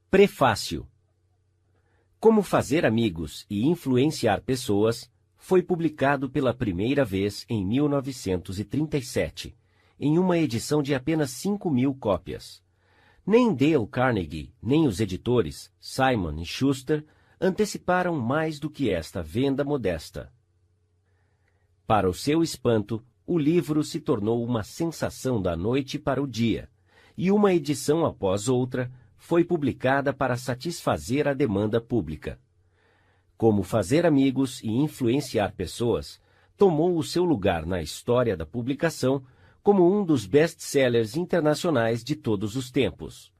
Prefácio. Como Fazer Amigos e Influenciar Pessoas foi publicado pela primeira vez em 1937, em uma edição de apenas 5.000 cópias. Nem Dale Carnegie, nem os editores, Simon e Schuster, anteciparam mais do que esta venda modesta. Para o seu espanto, o livro se tornou uma sensação da noite para o dia, e uma edição após outra foi publicada para satisfazer a demanda pública. Como Fazer Amigos e Influenciar Pessoas tomou o seu lugar na história da publicação como um dos best-sellers internacionais de todos os tempos.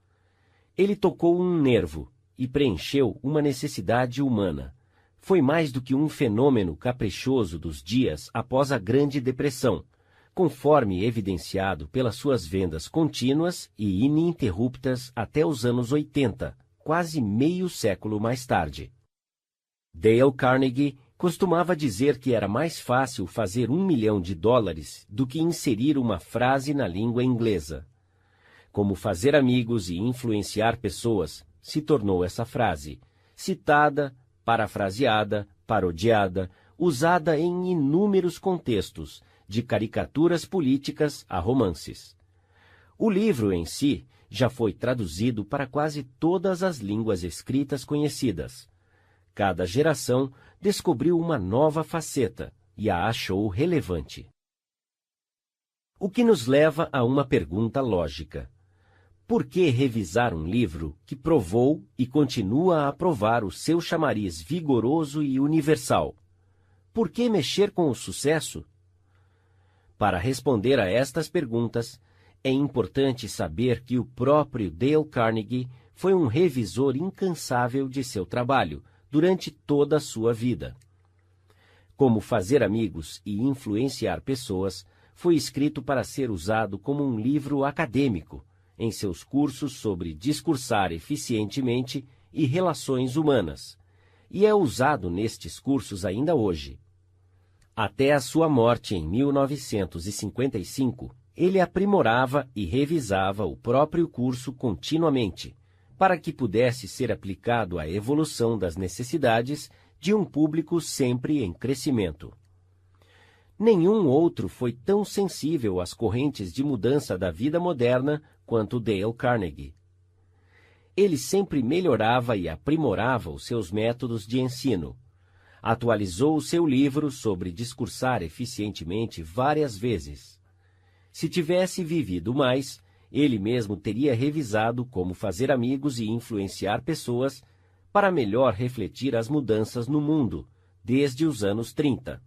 Ele tocou um nervo e preencheu uma necessidade humana. Foi mais do que um fenômeno caprichoso dos dias após a Grande Depressão, conforme evidenciado pelas suas vendas contínuas e ininterruptas até os anos 80, quase meio século mais tarde. Dale Carnegie costumava dizer que era mais fácil fazer $1 milhão do que inserir uma frase na língua inglesa. Como Fazer Amigos e Influenciar Pessoas se tornou essa frase, citada, parafraseada, parodiada, usada em inúmeros contextos, de caricaturas políticas a romances. O livro em si já foi traduzido para quase todas as línguas escritas conhecidas. Cada geração descobriu uma nova faceta e a achou relevante. O que nos leva a uma pergunta lógica. Por que revisar um livro que provou e continua a provar o seu chamariz vigoroso e universal? Por que mexer com o sucesso? Para responder a estas perguntas, é importante saber que o próprio Dale Carnegie foi um revisor incansável de seu trabalho durante toda a sua vida. Como Fazer Amigos e Influenciar Pessoas foi escrito para ser usado como um livro acadêmico em seus cursos sobre discursar eficientemente e relações humanas, e é usado nestes cursos ainda hoje. Até a sua morte em 1955, ele aprimorava e revisava o próprio curso continuamente, para que pudesse ser aplicado à evolução das necessidades de um público sempre em crescimento. Nenhum outro foi tão sensível às correntes de mudança da vida moderna quanto Dale Carnegie. Ele sempre melhorava e aprimorava os seus métodos de ensino. Atualizou o seu livro sobre discursar eficientemente várias vezes. Se tivesse vivido mais, ele mesmo teria revisado Como Fazer Amigos e Influenciar Pessoas para melhor refletir as mudanças no mundo, desde os anos 30.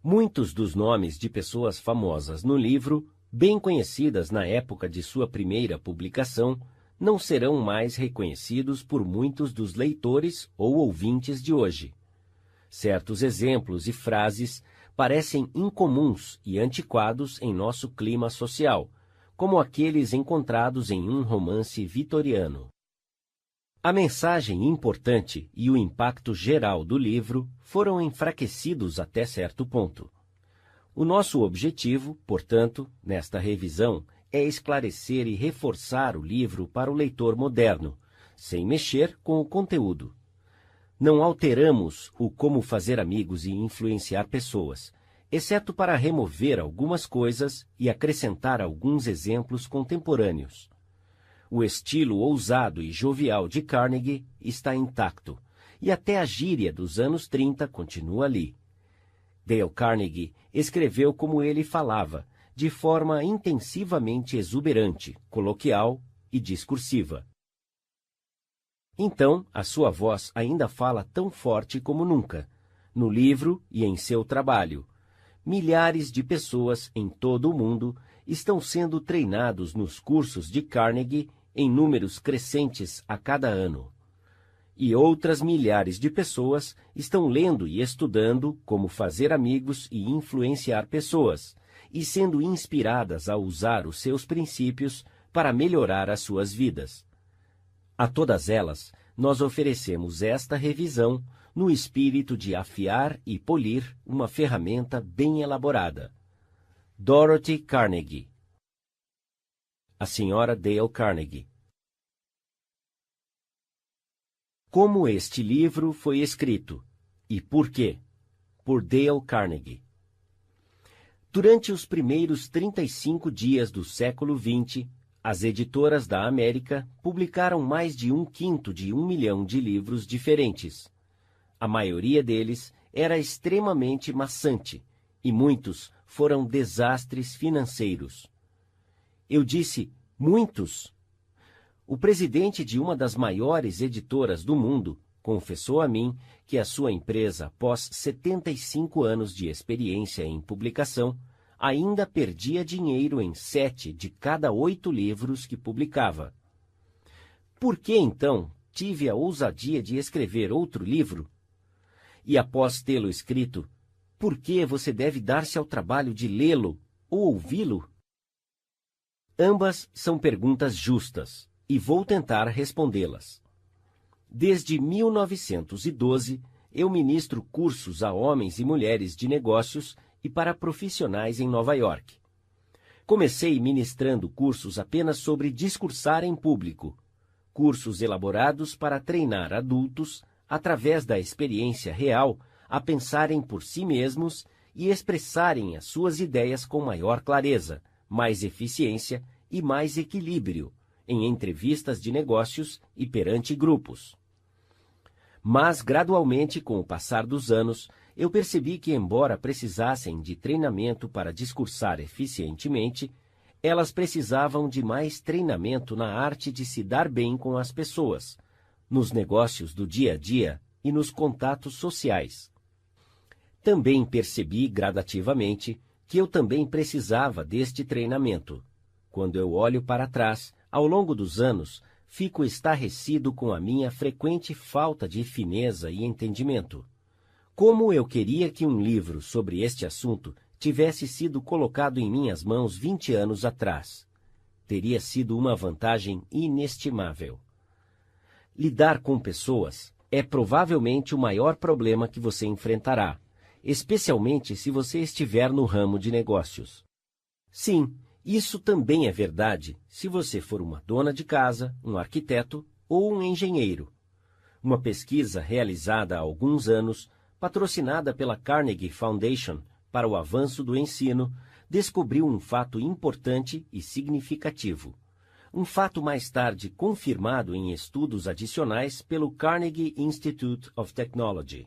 Muitos dos nomes de pessoas famosas no livro, bem conhecidas na época de sua primeira publicação, não serão mais reconhecidos por muitos dos leitores ou ouvintes de hoje. Certos exemplos e frases parecem incomuns e antiquados em nosso clima social, como aqueles encontrados em um romance vitoriano. A mensagem importante e o impacto geral do livro foram enfraquecidos até certo ponto. O nosso objetivo, portanto, nesta revisão, é esclarecer e reforçar o livro para o leitor moderno, sem mexer com o conteúdo. Não alteramos o Como Fazer Amigos e Influenciar Pessoas, exceto para remover algumas coisas e acrescentar alguns exemplos contemporâneos. O estilo ousado e jovial de Carnegie está intacto, e até a gíria dos anos 30 continua ali. Dale Carnegie escreveu como ele falava, de forma intensivamente exuberante, coloquial e discursiva. Então, a sua voz ainda fala tão forte como nunca, no livro e em seu trabalho. Milhares de pessoas em todo o mundo estão sendo treinados nos cursos de Carnegie em números crescentes a cada ano. E outras milhares de pessoas estão lendo e estudando Como Fazer Amigos e Influenciar Pessoas, e sendo inspiradas a usar os seus princípios para melhorar as suas vidas. A todas elas, nós oferecemos esta revisão no espírito de afiar e polir uma ferramenta bem elaborada. Dorothy Carnegie. A Sra. Dale Carnegie. Como este livro foi escrito e por quê? Por Dale Carnegie. Durante os primeiros 35 dias do século XX, as editoras da América publicaram mais de 1/5 de 1 milhão de livros diferentes. A maioria deles era extremamente maçante e muitos foram desastres financeiros. Eu disse muitos. O presidente de uma das maiores editoras do mundo confessou a mim que a sua empresa, após 75 anos de experiência em publicação, ainda perdia dinheiro em 7 de cada 8 livros que publicava. Por que, então, tive a ousadia de escrever outro livro? E após tê-lo escrito, por que você deve dar-se ao trabalho de lê-lo ou ouvi-lo? Ambas são perguntas justas, e vou tentar respondê-las. Desde 1912, eu ministro cursos a homens e mulheres de negócios e para profissionais em Nova York. Comecei ministrando cursos apenas sobre discursar em público, cursos elaborados para treinar adultos, através da experiência real, a pensarem por si mesmos e expressarem as suas ideias com maior clareza, mais eficiência e mais equilíbrio, em entrevistas de negócios e perante grupos. Mas, gradualmente, com o passar dos anos, eu percebi que, embora precisassem de treinamento para discursar eficientemente, elas precisavam de mais treinamento na arte de se dar bem com as pessoas, nos negócios do dia a dia e nos contatos sociais. Também percebi, gradativamente, que eu também precisava deste treinamento. Quando eu olho para trás, ao longo dos anos, fico estarrecido com a minha frequente falta de fineza e entendimento. Como eu queria que um livro sobre este assunto tivesse sido colocado em minhas mãos 20 anos atrás. Teria sido uma vantagem inestimável. Lidar com pessoas é provavelmente o maior problema que você enfrentará, especialmente se você estiver no ramo de negócios. Sim, isso também é verdade se você for uma dona de casa, um arquiteto ou um engenheiro. Uma pesquisa realizada há alguns anos, patrocinada pela Carnegie Foundation para o avanço do ensino, descobriu um fato importante e significativo. Um fato mais tarde confirmado em estudos adicionais pelo Carnegie Institute of Technology.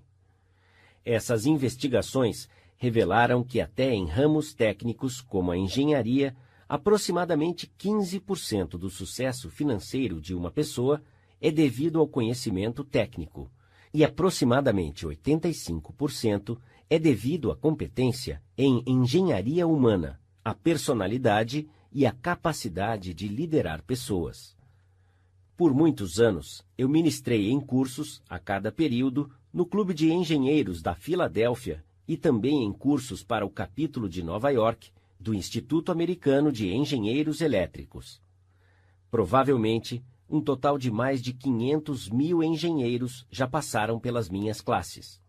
Essas investigações revelaram que até em ramos técnicos como a engenharia, aproximadamente 15% do sucesso financeiro de uma pessoa é devido ao conhecimento técnico, e aproximadamente 85% é devido à competência em engenharia humana, a personalidade e a capacidade de liderar pessoas. Por muitos anos, eu ministrei em cursos, a cada período, no Clube de Engenheiros da Filadélfia e também em cursos para o capítulo de Nova York, do Instituto Americano de Engenheiros Elétricos. Provavelmente, um total de mais de 500 mil engenheiros já passaram pelas minhas classes.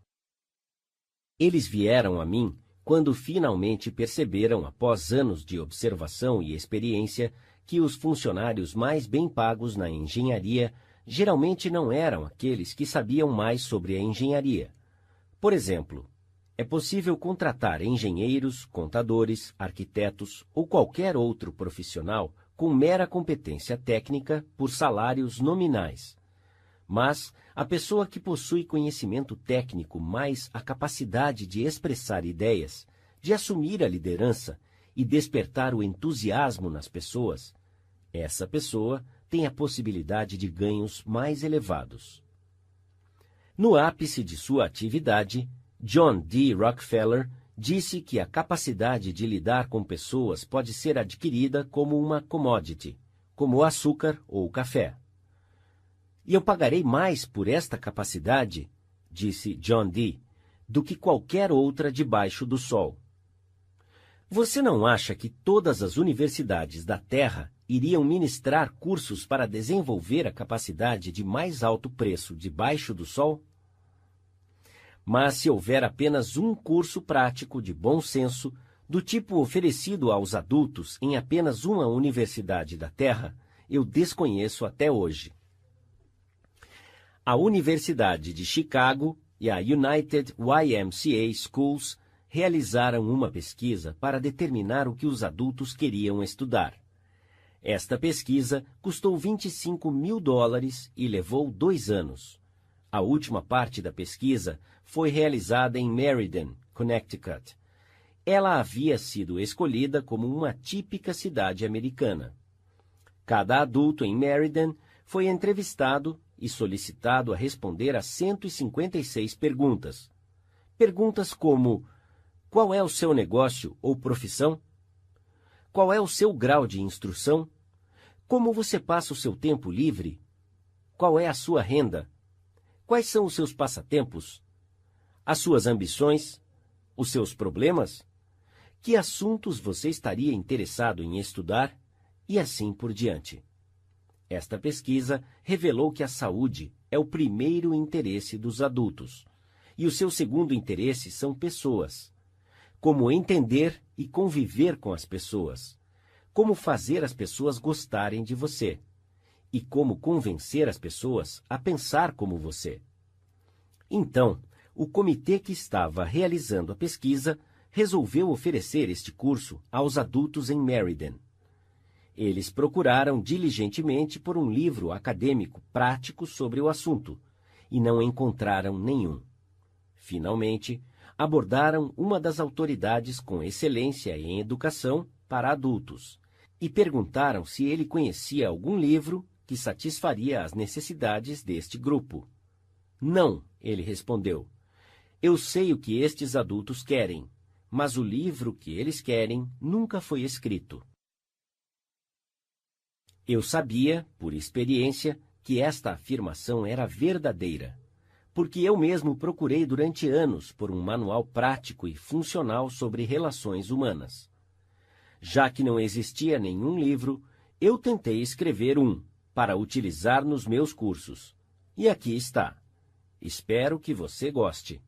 Eles vieram a mim quando finalmente perceberam, após anos de observação e experiência, que os funcionários mais bem pagos na engenharia geralmente não eram aqueles que sabiam mais sobre a engenharia. Por exemplo, é possível contratar engenheiros, contadores, arquitetos ou qualquer outro profissional com mera competência técnica por salários nominais. Mas a pessoa que possui conhecimento técnico mais a capacidade de expressar ideias, de assumir a liderança e despertar o entusiasmo nas pessoas, essa pessoa tem a possibilidade de ganhos mais elevados. No ápice de sua atividade, John D. Rockefeller disse que a capacidade de lidar com pessoas pode ser adquirida como uma commodity, como o açúcar ou o café. E eu pagarei mais por esta capacidade, disse John D., do que qualquer outra debaixo do sol. Você não acha que todas as universidades da Terra iriam ministrar cursos para desenvolver a capacidade de mais alto preço debaixo do sol? Mas se houver apenas um curso prático de bom senso, do tipo oferecido aos adultos em apenas uma universidade da Terra, eu desconheço até hoje. A Universidade de Chicago e a United YMCA Schools realizaram uma pesquisa para determinar o que os adultos queriam estudar. Esta pesquisa custou $25 mil e levou 2 anos. A última parte da pesquisa foi realizada em Meriden, Connecticut. Ela havia sido escolhida como uma típica cidade americana. Cada adulto em Meriden foi entrevistado e solicitado a responder a 156 perguntas. Perguntas como: qual é o seu negócio ou profissão? Qual é o seu grau de instrução? Como você passa o seu tempo livre? Qual é a sua renda? Quais são os seus passatempos? As suas ambições? Os seus problemas? Que assuntos você estaria interessado em estudar? E assim por diante. Esta pesquisa revelou que a saúde é o primeiro interesse dos adultos, e o seu segundo interesse são pessoas. Como entender e conviver com as pessoas, como fazer as pessoas gostarem de você, e como convencer as pessoas a pensar como você. Então, o comitê que estava realizando a pesquisa resolveu oferecer este curso aos adultos em Meriden. Eles procuraram diligentemente por um livro acadêmico prático sobre o assunto, e não encontraram nenhum. Finalmente, abordaram uma das autoridades com excelência em educação para adultos e perguntaram se ele conhecia algum livro que satisfaria as necessidades deste grupo. Não, ele respondeu. Eu sei o que estes adultos querem, mas o livro que eles querem nunca foi escrito. Eu sabia, por experiência, que esta afirmação era verdadeira, porque eu mesmo procurei durante anos por um manual prático e funcional sobre relações humanas. Já que não existia nenhum livro, eu tentei escrever um, para utilizar nos meus cursos. E aqui está. Espero que você goste.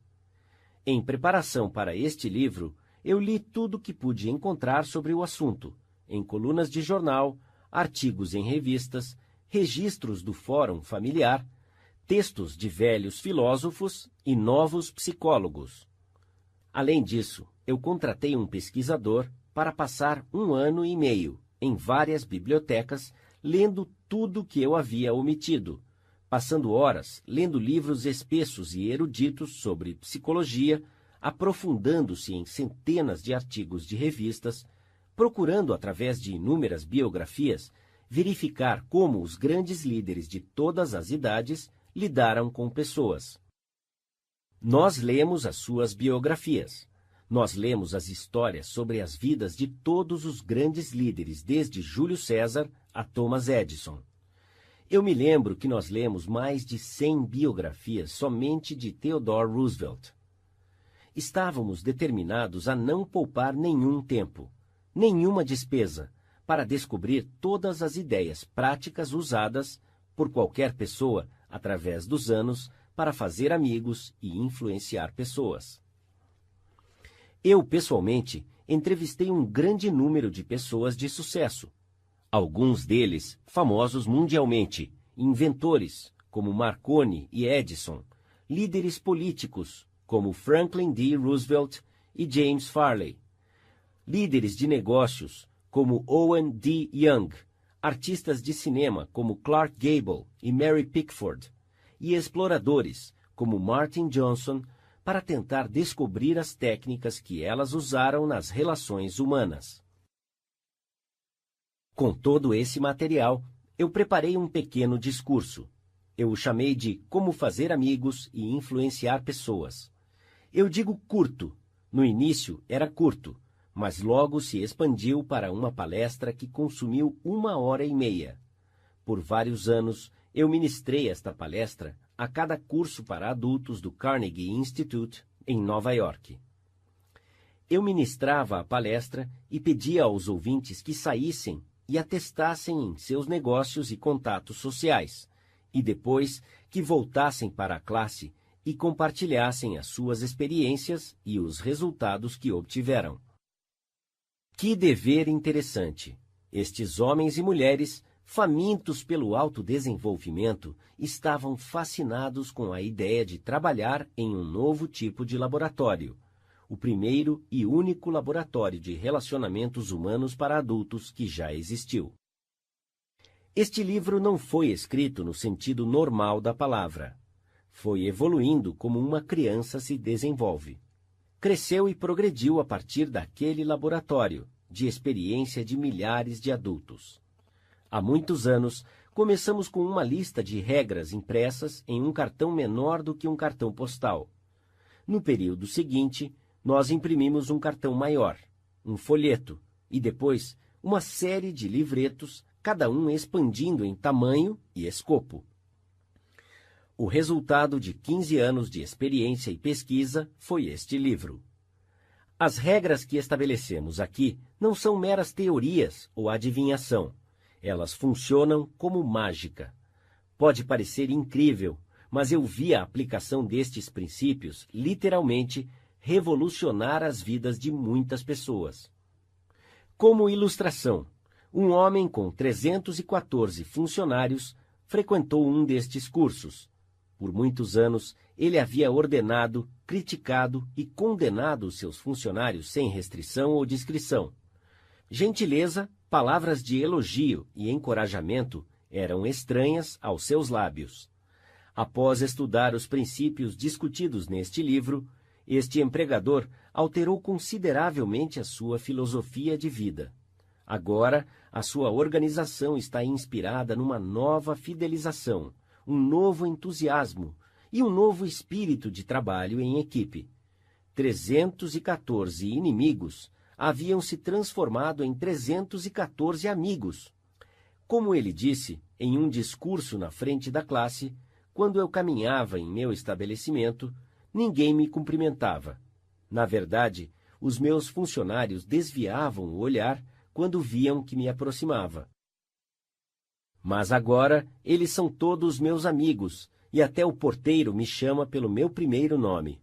Em preparação para este livro, eu li tudo o que pude encontrar sobre o assunto, em colunas de jornal, artigos em revistas, registros do Fórum Familiar, textos de velhos filósofos e novos psicólogos. Além disso, eu contratei um pesquisador para passar 1 ano e meio em várias bibliotecas, lendo tudo que eu havia omitido, passando horas lendo livros espessos e eruditos sobre psicologia, aprofundando-se em centenas de artigos de revistas, procurando, através de inúmeras biografias, verificar como os grandes líderes de todas as idades lidaram com pessoas. Nós lemos as suas biografias. Nós lemos as histórias sobre as vidas de todos os grandes líderes, desde Júlio César a Thomas Edison. Eu me lembro que nós lemos mais de 100 biografias somente de Theodore Roosevelt. Estávamos determinados a não poupar nenhum tempo, nenhuma despesa, para descobrir todas as ideias práticas usadas por qualquer pessoa através dos anos para fazer amigos e influenciar pessoas. Eu, pessoalmente, entrevistei um grande número de pessoas de sucesso. Alguns deles famosos mundialmente, inventores, como Marconi e Edison, líderes políticos, como Franklin D. Roosevelt e James Farley, líderes de negócios, como Owen D. Young, artistas de cinema, como Clark Gable e Mary Pickford, e exploradores, como Martin Johnson, para tentar descobrir as técnicas que elas usaram nas relações humanas. Com todo esse material, eu preparei um pequeno discurso. Eu o chamei de Como Fazer Amigos e Influenciar Pessoas. Eu digo curto. No início era curto, mas logo se expandiu para uma palestra que consumiu 1h30. Por vários anos, eu ministrei esta palestra a cada curso para adultos do Carnegie Institute, em Nova York. Eu ministrava a palestra e pedia aos ouvintes que saíssem e atestassem em seus negócios e contatos sociais, e depois que voltassem para a classe e compartilhassem as suas experiências e os resultados que obtiveram. Que dever interessante! Estes homens e mulheres famintos pelo autodesenvolvimento, estavam fascinados com a ideia de trabalhar em um novo tipo de laboratório, o primeiro e único laboratório de relacionamentos humanos para adultos que já existiu. Este livro não foi escrito no sentido normal da palavra. Foi evoluindo como uma criança se desenvolve. Cresceu e progrediu a partir daquele laboratório, de experiência de milhares de adultos. Há muitos anos, começamos com uma lista de regras impressas em um cartão menor do que um cartão postal. No período seguinte, nós imprimimos um cartão maior, um folheto, e depois uma série de livretos, cada um expandindo em tamanho e escopo. O resultado de 15 anos de experiência e pesquisa foi este livro. As regras que estabelecemos aqui não são meras teorias ou adivinhação. Elas funcionam como mágica. Pode parecer incrível, mas eu vi a aplicação destes princípios, literalmente, revolucionar as vidas de muitas pessoas. Como ilustração, um homem com 314 funcionários frequentou um destes cursos. Por muitos anos, ele havia ordenado, criticado e condenado seus funcionários sem restrição ou discrição. Gentileza, palavras de elogio e encorajamento eram estranhas aos seus lábios. Após estudar os princípios discutidos neste livro, este empregador alterou consideravelmente a sua filosofia de vida. Agora, a sua organização está inspirada numa nova fidelização, um novo entusiasmo e um novo espírito de trabalho em equipe. 314 inimigos haviam se transformado em 314 amigos. Como ele disse em um discurso na frente da classe, quando eu caminhava em meu estabelecimento, ninguém me cumprimentava. Na verdade, os meus funcionários desviavam o olhar quando viam que me aproximava. Mas agora eles são todos meus amigos, e até o porteiro me chama pelo meu primeiro nome.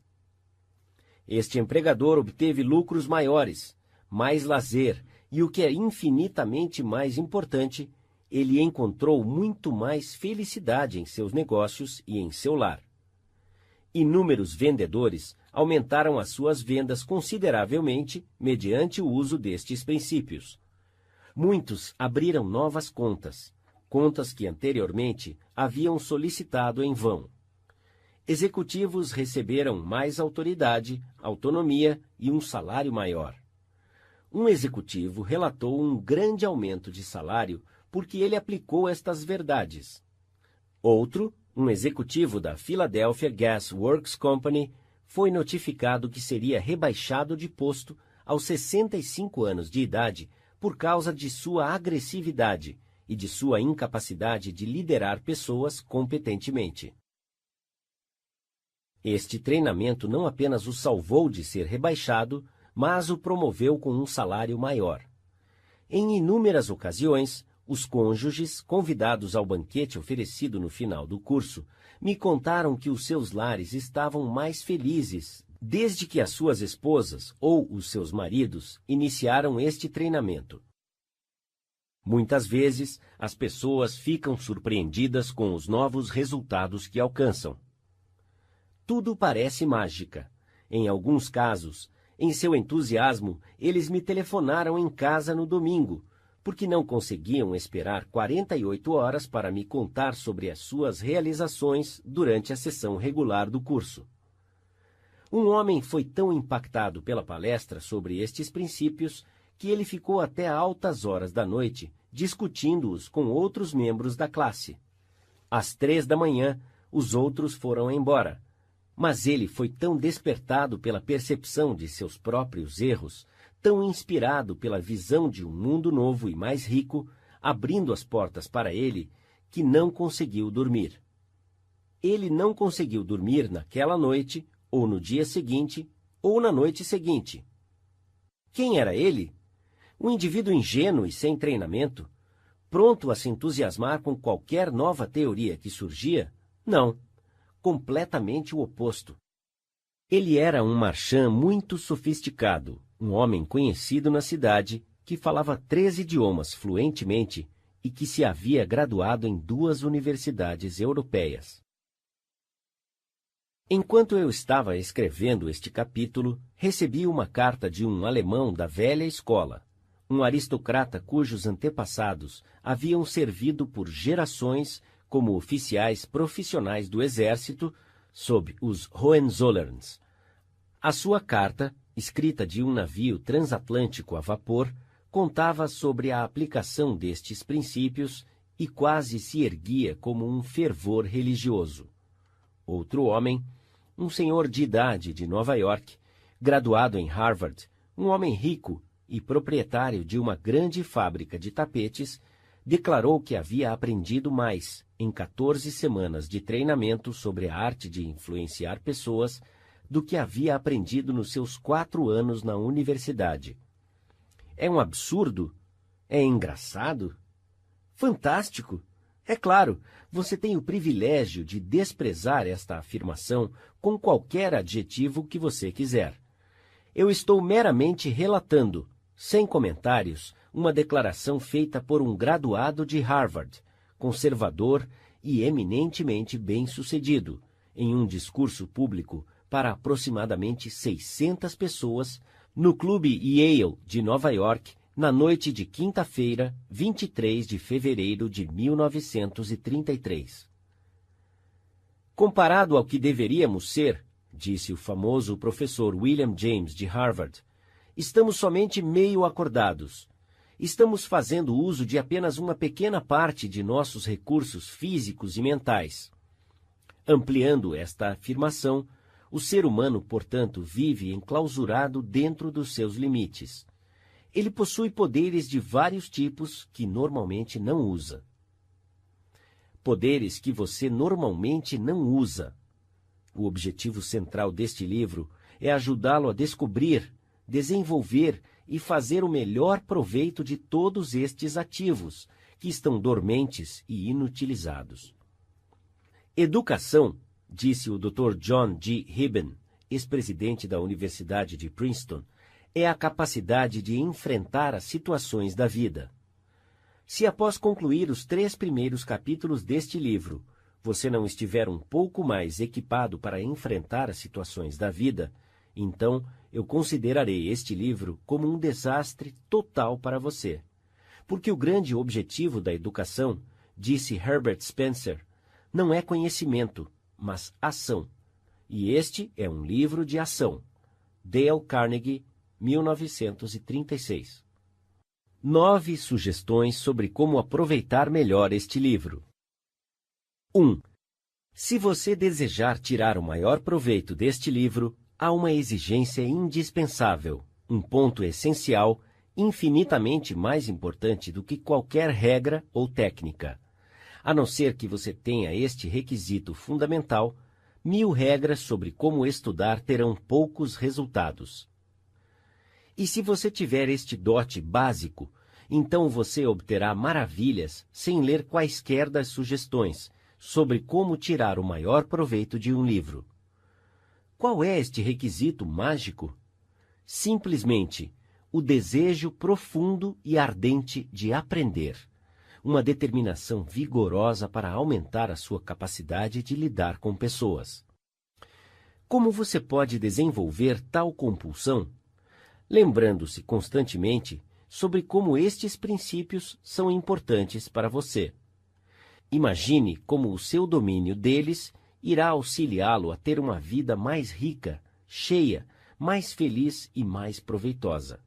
Este empregador obteve lucros maiores, mais lazer e, o que é infinitamente mais importante, ele encontrou muito mais felicidade em seus negócios e em seu lar. Inúmeros vendedores aumentaram as suas vendas consideravelmente mediante o uso destes princípios. Muitos abriram novas contas que anteriormente haviam solicitado em vão. Executivos receberam mais autoridade, autonomia e um salário maior. Um executivo relatou um grande aumento de salário porque ele aplicou estas verdades. Outro, um executivo da Philadelphia Gas Works Company, foi notificado que seria rebaixado de posto aos 65 anos de idade por causa de sua agressividade e de sua incapacidade de liderar pessoas competentemente. Este treinamento não apenas o salvou de ser rebaixado, mas o promoveu com um salário maior. Em inúmeras ocasiões, os cônjuges, convidados ao banquete oferecido no final do curso, me contaram que os seus lares estavam mais felizes desde que as suas esposas ou os seus maridos iniciaram este treinamento. Muitas vezes, as pessoas ficam surpreendidas com os novos resultados que alcançam. Tudo parece mágica. Em alguns casos, em seu entusiasmo, eles me telefonaram em casa no domingo, porque não conseguiam esperar 48 horas para me contar sobre as suas realizações durante a sessão regular do curso. Um homem foi tão impactado pela palestra sobre estes princípios que ele ficou até altas horas da noite discutindo-os com outros membros da classe. Às 3 da manhã, os outros foram embora, mas ele foi tão despertado pela percepção de seus próprios erros, tão inspirado pela visão de um mundo novo e mais rico, abrindo as portas para ele, que não conseguiu dormir. Ele não conseguiu dormir naquela noite, ou no dia seguinte, ou na noite seguinte. Quem era ele? Um indivíduo ingênuo e sem treinamento, pronto a se entusiasmar com qualquer nova teoria que surgia? Não, completamente o oposto. Ele era um marchand muito sofisticado, um homem conhecido na cidade, que falava 3 idiomas fluentemente e que se havia graduado em 2 universidades europeias. Enquanto eu estava escrevendo este capítulo, recebi uma carta de um alemão da velha escola, um aristocrata cujos antepassados haviam servido por gerações como oficiais profissionais do exército sob os Hohenzollerns. A sua carta, escrita de um navio transatlântico a vapor, contava sobre a aplicação destes princípios e quase se erguia como um fervor religioso. Outro homem, um senhor de idade de Nova York, graduado em Harvard, um homem rico e proprietário de uma grande fábrica de tapetes, declarou que havia aprendido mais em 14 semanas de treinamento sobre a arte de influenciar pessoas do que havia aprendido nos seus 4 anos na universidade. É um absurdo? É engraçado? Fantástico! É claro, você tem o privilégio de desprezar esta afirmação com qualquer adjetivo que você quiser. Eu estou meramente relatando, sem comentários, uma declaração feita por um graduado de Harvard, conservador e eminentemente bem-sucedido, em um discurso público para aproximadamente 600 pessoas no Clube Yale de Nova York, na noite de quinta-feira, 23 de fevereiro de 1933. Comparado ao que deveríamos ser, disse o famoso professor William James de Harvard, estamos somente meio acordados. Estamos fazendo uso de apenas uma pequena parte de nossos recursos físicos e mentais. Ampliando esta afirmação, o ser humano, portanto, vive enclausurado dentro dos seus limites. Ele possui poderes de vários tipos que normalmente não usa. Poderes que você normalmente não usa. O objetivo central deste livro é ajudá-lo a descobrir, desenvolver e fazer o melhor proveito de todos estes ativos, que estão dormentes e inutilizados. Educação, disse o Dr. John G. Hibben, ex-presidente da Universidade de Princeton, é a capacidade de enfrentar as situações da vida. Se após concluir os 3 primeiros capítulos deste livro, você não estiver um pouco mais equipado para enfrentar as situações da vida, então eu considerarei este livro como um desastre total para você. Porque o grande objetivo da educação, disse Herbert Spencer, não é conhecimento, mas ação. E este é um livro de ação. Dale Carnegie, 1936. 9 sugestões sobre como aproveitar melhor este livro. 1. Se você desejar tirar o maior proveito deste livro, há uma exigência indispensável, um ponto essencial, infinitamente mais importante do que qualquer regra ou técnica. A não ser que você tenha este requisito fundamental, 1000 regras sobre como estudar terão poucos resultados. E se você tiver este dote básico, então você obterá maravilhas sem ler quaisquer das sugestões sobre como tirar o maior proveito de um livro. Qual é este requisito mágico? Simplesmente o desejo profundo e ardente de aprender, uma determinação vigorosa para aumentar a sua capacidade de lidar com pessoas. Como você pode desenvolver tal compulsão? Lembrando-se constantemente sobre como estes princípios são importantes para você. Imagine como o seu domínio deles irá auxiliá-lo a ter uma vida mais rica, cheia, mais feliz e mais proveitosa.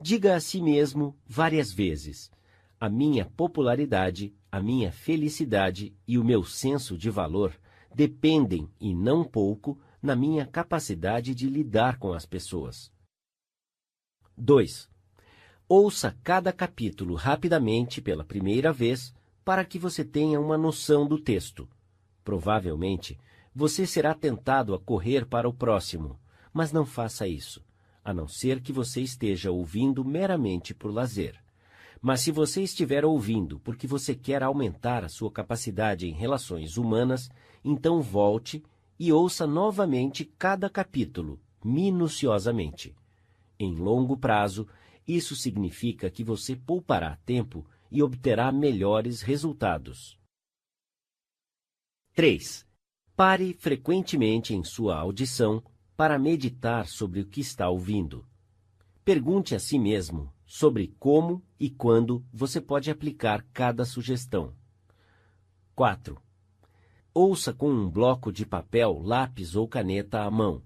Diga a si mesmo várias vezes: a minha popularidade, a minha felicidade e o meu senso de valor dependem, e não pouco, na minha capacidade de lidar com as pessoas. 2. Ouça cada capítulo rapidamente pela primeira vez para que você tenha uma noção do texto. Provavelmente, você será tentado a correr para o próximo, mas não faça isso, a não ser que você esteja ouvindo meramente por lazer. Mas se você estiver ouvindo porque você quer aumentar a sua capacidade em relações humanas, então volte e ouça novamente cada capítulo, minuciosamente. Em longo prazo, isso significa que você poupará tempo e obterá melhores resultados. 3. Pare frequentemente em sua audição para meditar sobre o que está ouvindo. Pergunte a si mesmo sobre como e quando você pode aplicar cada sugestão. 4. Ouça com um bloco de papel, lápis ou caneta à mão.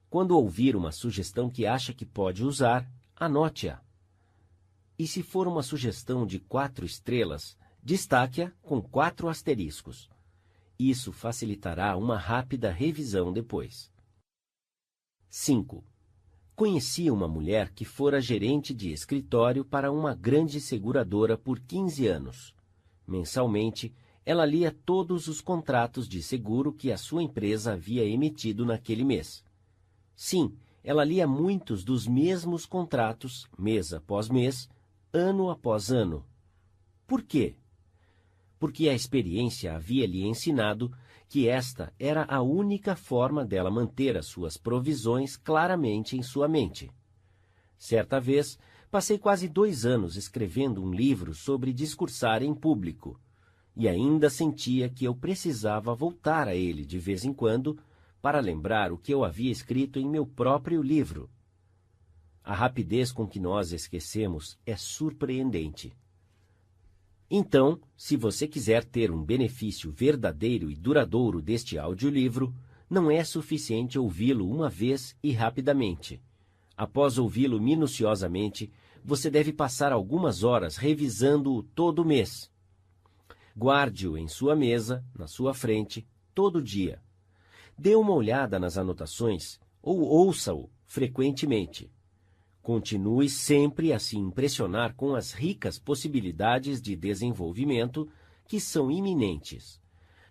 Quando ouvir uma sugestão que acha que pode usar, anote-a. E se for uma sugestão de 4 estrelas, destaque-a com 4 asteriscos. Isso facilitará uma rápida revisão depois. 5. Conheci uma mulher que fora gerente de escritório para uma grande seguradora por 15 anos. Mensalmente, ela lia todos os contratos de seguro que a sua empresa havia emitido naquele mês. Sim, ela lia muitos dos mesmos contratos, mês após mês, ano após ano. Por quê? Porque a experiência havia lhe ensinado que esta era a única forma dela manter as suas provisões claramente em sua mente. Certa vez, passei quase 2 anos escrevendo um livro sobre discursar em público, e ainda sentia que eu precisava voltar a ele de vez em quando para lembrar o que eu havia escrito em meu próprio livro. A rapidez com que nós esquecemos é surpreendente. Então, se você quiser ter um benefício verdadeiro e duradouro deste audiolivro, não é suficiente ouvi-lo uma vez e rapidamente. Após ouvi-lo minuciosamente, você deve passar algumas horas revisando-o todo mês. Guarde-o em sua mesa, na sua frente, todo dia. Dê uma olhada nas anotações ou ouça-o frequentemente. Continue sempre a se impressionar com as ricas possibilidades de desenvolvimento que são iminentes.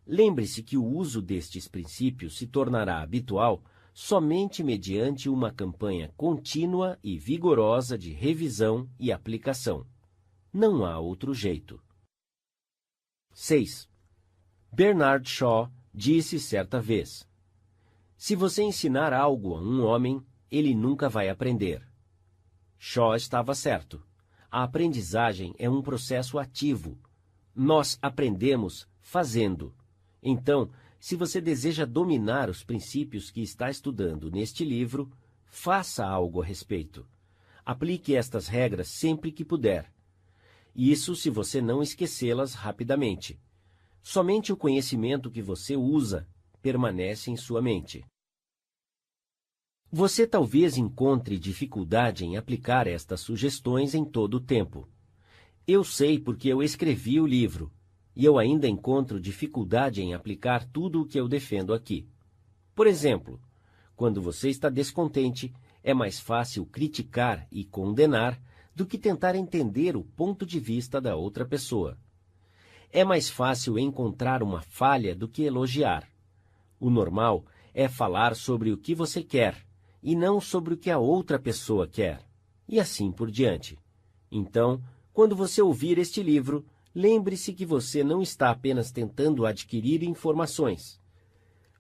Lembre-se que o uso destes princípios se tornará habitual somente mediante uma campanha contínua e vigorosa de revisão e aplicação. Não há outro jeito. 6. Bernard Shaw disse certa vez: se você ensinar algo a um homem, ele nunca vai aprender. Shaw estava certo. A aprendizagem é um processo ativo. Nós aprendemos fazendo. Então, se você deseja dominar os princípios que está estudando neste livro, faça algo a respeito. Aplique estas regras sempre que puder. Isso se você não esquecê-las rapidamente. Somente o conhecimento que você usa permanece em sua mente. Você talvez encontre dificuldade em aplicar estas sugestões em todo o tempo. Eu sei porque eu escrevi o livro, e eu ainda encontro dificuldade em aplicar tudo o que eu defendo aqui. Por exemplo, quando você está descontente, é mais fácil criticar e condenar do que tentar entender o ponto de vista da outra pessoa. É mais fácil encontrar uma falha do que elogiar. O normal é falar sobre o que você quer, e não sobre o que a outra pessoa quer, e assim por diante. Então, quando você ouvir este livro, lembre-se que você não está apenas tentando adquirir informações.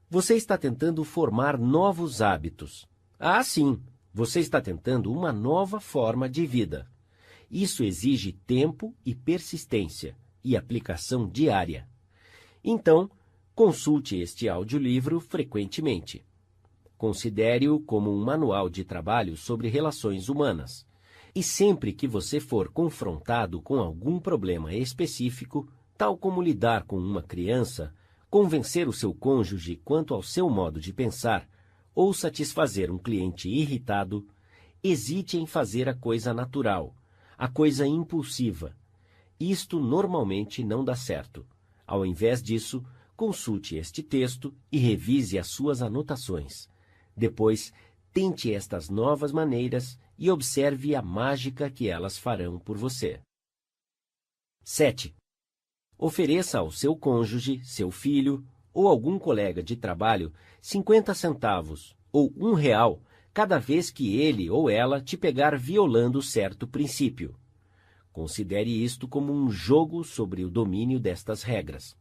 Você está tentando formar novos hábitos. Ah, sim, você está tentando uma nova forma de vida. Isso exige tempo e persistência, e aplicação diária. Então, consulte este audiolivro frequentemente. Considere-o como um manual de trabalho sobre relações humanas. E sempre que você for confrontado com algum problema específico, tal como lidar com uma criança, convencer o seu cônjuge quanto ao seu modo de pensar, ou satisfazer um cliente irritado, hesite em fazer a coisa natural, a coisa impulsiva. Isto normalmente não dá certo. Ao invés disso, consulte este texto e revise as suas anotações. Depois, tente estas novas maneiras e observe a mágica que elas farão por você. 7. Ofereça ao seu cônjuge, seu filho ou algum colega de trabalho 50 centavos ou R$ 1 cada vez que ele ou ela te pegar violando certo princípio. Considere isto como um jogo sobre o domínio destas regras.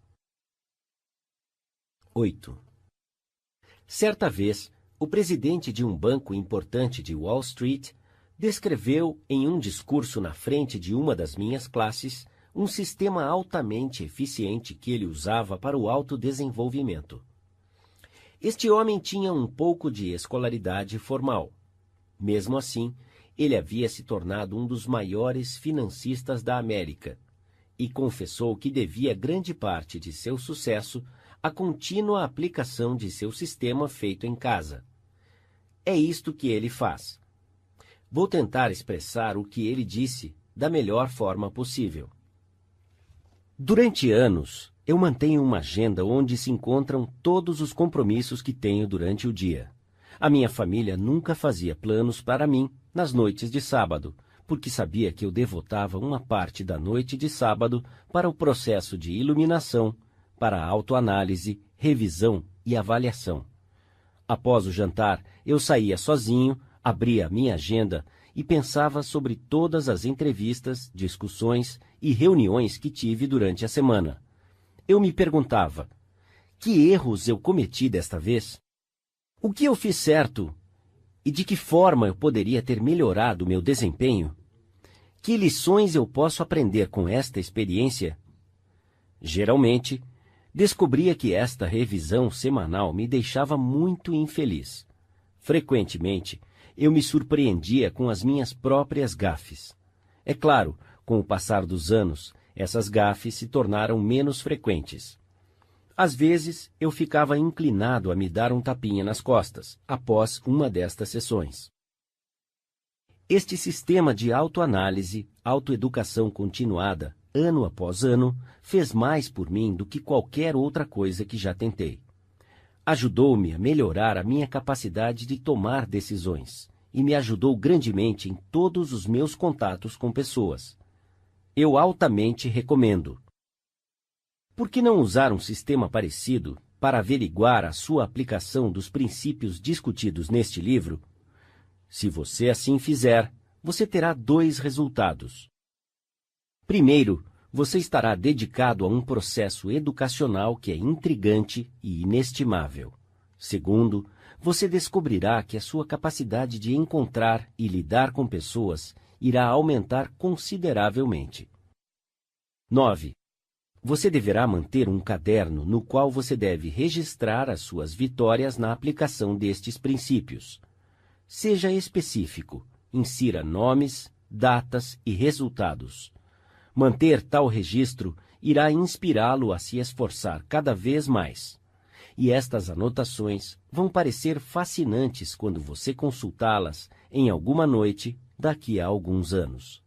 8. Certa vez, o presidente de um banco importante de Wall Street descreveu, em um discurso na frente de uma das minhas classes, um sistema altamente eficiente que ele usava para o autodesenvolvimento. Este homem tinha um pouco de escolaridade formal. Mesmo assim, ele havia se tornado um dos maiores financistas da América e confessou que devia grande parte de seu sucesso à contínua aplicação de seu sistema feito em casa. É isto que ele faz. Vou tentar expressar o que ele disse da melhor forma possível. Durante anos, eu mantenho uma agenda onde se encontram todos os compromissos que tenho durante o dia. A minha família nunca fazia planos para mim nas noites de sábado, porque sabia que eu devotava uma parte da noite de sábado para o processo de iluminação, para a autoanálise, revisão e avaliação. Após o jantar, eu saía sozinho, abria a minha agenda e pensava sobre todas as entrevistas, discussões e reuniões que tive durante a semana. Eu me perguntava, que erros eu cometi desta vez? O que eu fiz certo? E de que forma eu poderia ter melhorado meu desempenho? Que lições eu posso aprender com esta experiência? Geralmente, descobria que esta revisão semanal me deixava muito infeliz. Frequentemente, eu me surpreendia com as minhas próprias gafes. É claro, com o passar dos anos, essas gafes se tornaram menos frequentes. Às vezes, eu ficava inclinado a me dar um tapinha nas costas, após uma destas sessões. Este sistema de autoanálise, autoeducação continuada, ano após ano, fez mais por mim do que qualquer outra coisa que já tentei. Ajudou-me a melhorar a minha capacidade de tomar decisões e me ajudou grandemente em todos os meus contatos com pessoas. Eu altamente recomendo. Por que não usar um sistema parecido para averiguar a sua aplicação dos princípios discutidos neste livro? Se você assim fizer, você terá 2 resultados. Primeiro, você estará dedicado a um processo educacional que é intrigante e inestimável. Segundo, você descobrirá que a sua capacidade de encontrar e lidar com pessoas irá aumentar consideravelmente. 9. Você deverá manter um caderno no qual você deve registrar as suas vitórias na aplicação destes princípios. Seja específico, insira nomes, datas e resultados. Manter tal registro irá inspirá-lo a se esforçar cada vez mais. E estas anotações vão parecer fascinantes quando você consultá-las em alguma noite daqui a alguns anos.